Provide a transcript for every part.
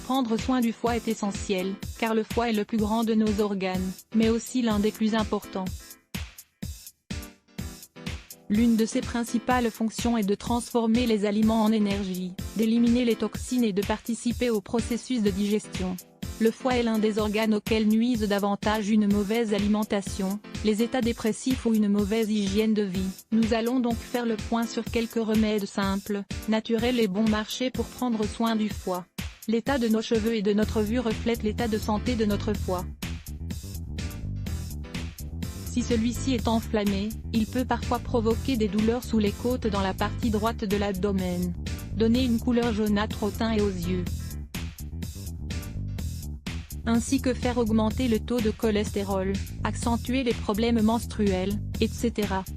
Prendre soin du foie est essentiel, car le foie est le plus grand de nos organes, mais aussi l'un des plus importants. L'une de ses principales fonctions est de transformer les aliments en énergie, d'éliminer les toxines et de participer au processus de digestion. Le foie est l'un des organes auxquels nuisent davantage une mauvaise alimentation, les états dépressifs ou une mauvaise hygiène de vie. Nous allons donc faire le point sur quelques remèdes simples, naturels et bon marché pour prendre soin du foie. L'état de nos cheveux et de notre vue reflète l'état de santé de notre foie. Si celui-ci est enflammé, il peut parfois provoquer des douleurs sous les côtes dans la partie droite de l'abdomen. Donner une couleur jaunâtre au teint et aux yeux. Ainsi que faire augmenter le taux de cholestérol, accentuer les problèmes menstruels, etc.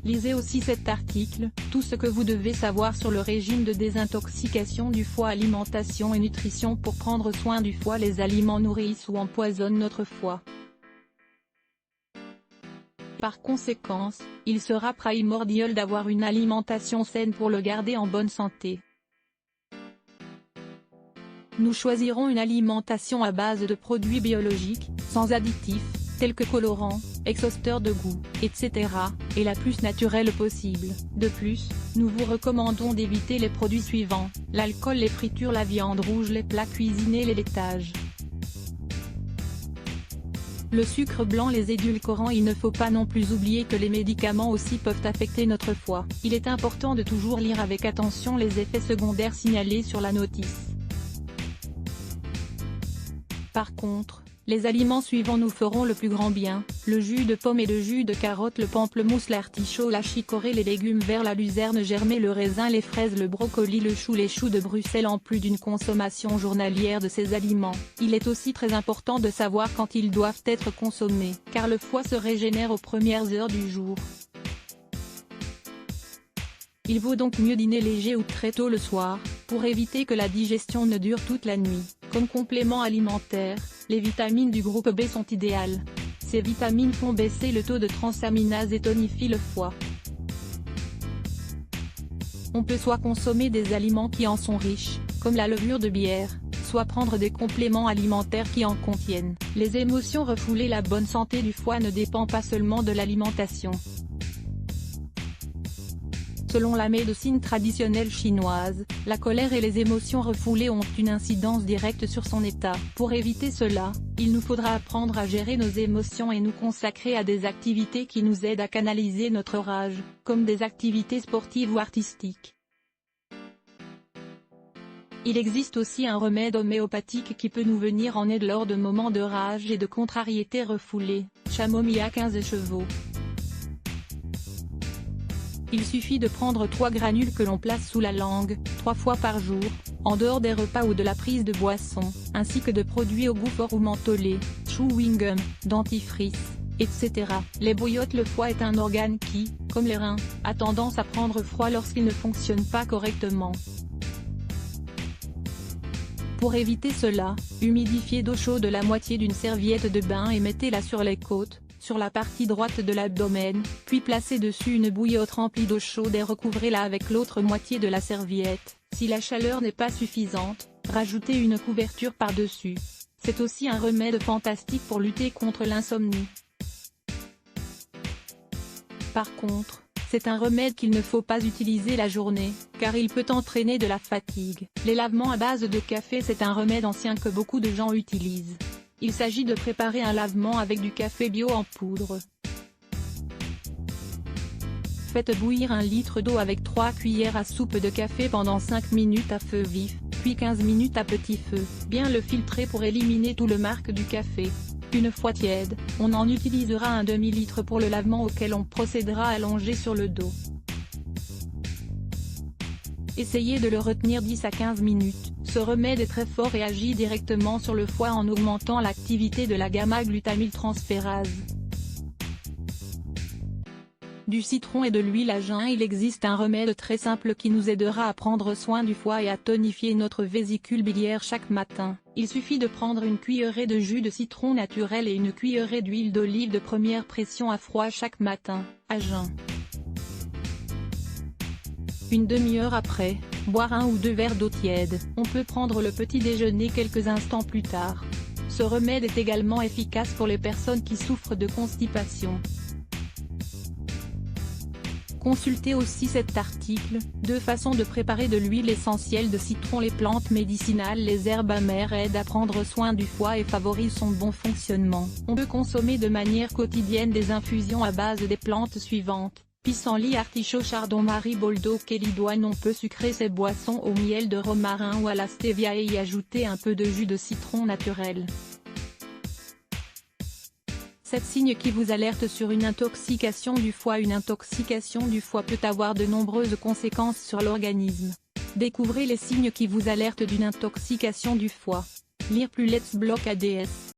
Lisez aussi cet article, tout ce que vous devez savoir sur le régime de désintoxication du foie. Alimentation et nutrition. Pour prendre soin du foie, les aliments nourrissent ou empoisonnent notre foie. Par conséquent, il sera primordial d'avoir une alimentation saine pour le garder en bonne santé. Nous choisirons une alimentation à base de produits biologiques, sans additifs, tels que colorants, exhausteurs de goût, etc., et la plus naturelle possible. De plus, nous vous recommandons d'éviter les produits suivants: l'alcool, les fritures, la viande rouge, les plats cuisinés, les laitages, le sucre blanc, les édulcorants. Il ne faut pas non plus oublier que les médicaments aussi peuvent affecter notre foie. Il est important de toujours lire avec attention les effets secondaires signalés sur la notice. Par contre, les aliments suivants nous feront le plus grand bien: le jus de pomme et le jus de carotte, le pamplemousse, l'artichaut, la chicorée, les légumes verts, la luzerne germée, le raisin, les fraises, le brocoli, le chou, les choux de Bruxelles. En plus d'une consommation journalière de ces aliments, il est aussi très important de savoir quand ils doivent être consommés, car le foie se régénère aux premières heures du jour. Il vaut donc mieux dîner léger ou très tôt le soir, pour éviter que la digestion ne dure toute la nuit. Comme complément alimentaire, les vitamines du groupe B sont idéales. Ces vitamines font baisser le taux de transaminase et tonifient le foie. On peut soit consommer des aliments qui en sont riches, comme la levure de bière, soit prendre des compléments alimentaires qui en contiennent. Les émotions refoulées. La bonne santé du foie ne dépend pas seulement de l'alimentation. Selon la médecine traditionnelle chinoise, la colère et les émotions refoulées ont une incidence directe sur son état. Pour éviter cela, il nous faudra apprendre à gérer nos émotions et nous consacrer à des activités qui nous aident à canaliser notre rage, comme des activités sportives ou artistiques. Il existe aussi un remède homéopathique qui peut nous venir en aide lors de moments de rage et de contrariété refoulée: Chamomilla 15 chevaux. Il suffit de prendre 3 granules que l'on place sous la langue, 3 fois par jour, en dehors des repas ou de la prise de boisson, ainsi que de produits au goût fort ou mentholé, chewing-gum, dentifrice, etc. Les bouillottes. Le foie est un organe qui, comme les reins, a tendance à prendre froid lorsqu'il ne fonctionne pas correctement. Pour éviter cela, humidifiez d'eau chaude la moitié d'une serviette de bain et mettez-la sur les côtes, sur la partie droite de l'abdomen, puis placez dessus une bouillotte remplie d'eau chaude et recouvrez-la avec l'autre moitié de la serviette. Si la chaleur n'est pas suffisante, rajoutez une couverture par-dessus. C'est aussi un remède fantastique pour lutter contre l'insomnie. Par contre, c'est un remède qu'il ne faut pas utiliser la journée, car il peut entraîner de la fatigue. Les lavements à base de café. C'est un remède ancien que beaucoup de gens utilisent. Il s'agit de préparer un lavement avec du café bio en poudre. Faites bouillir 1 litre d'eau avec 3 cuillères à soupe de café pendant 5 minutes à feu vif, puis 15 minutes à petit feu. Bien le filtrer pour éliminer tout le marc du café. Une fois tiède, on en utilisera un demi-litre pour le lavement auquel on procédera à longer sur le dos. Essayez de le retenir 10 à 15 minutes. Ce remède est très fort et agit directement sur le foie en augmentant l'activité de la gamma-glutamyltransférase. Du citron et de l'huile à jeun. Il existe un remède très simple qui nous aidera à prendre soin du foie et à tonifier notre vésicule biliaire chaque matin. Il suffit de prendre une cuillerée de jus de citron naturel et une cuillerée d'huile d'olive de première pression à froid chaque matin, à jeun. Une demi-heure après, Boire 1 ou 2 verres d'eau tiède. On peut prendre le petit déjeuner quelques instants plus tard. Ce remède est également efficace pour les personnes qui souffrent de constipation. Consultez aussi cet article, 2 façons de préparer de l'huile essentielle de citron. Les plantes médicinales. Les herbes amères aident à prendre soin du foie et favorisent son bon fonctionnement. On peut consommer de manière quotidienne des infusions à base des plantes suivantes: pissenlit, artichaut, chardon, mariboldo, kélidoine. On peut sucrer ces boissons au miel de romarin ou à la stevia et y ajouter un peu de jus de citron naturel. 7 signes qui vous alertent sur une intoxication du foie. Une intoxication du foie peut avoir de nombreuses conséquences sur l'organisme. Découvrez les signes qui vous alertent d'une intoxication du foie. Lire plus. Let's Block ADS.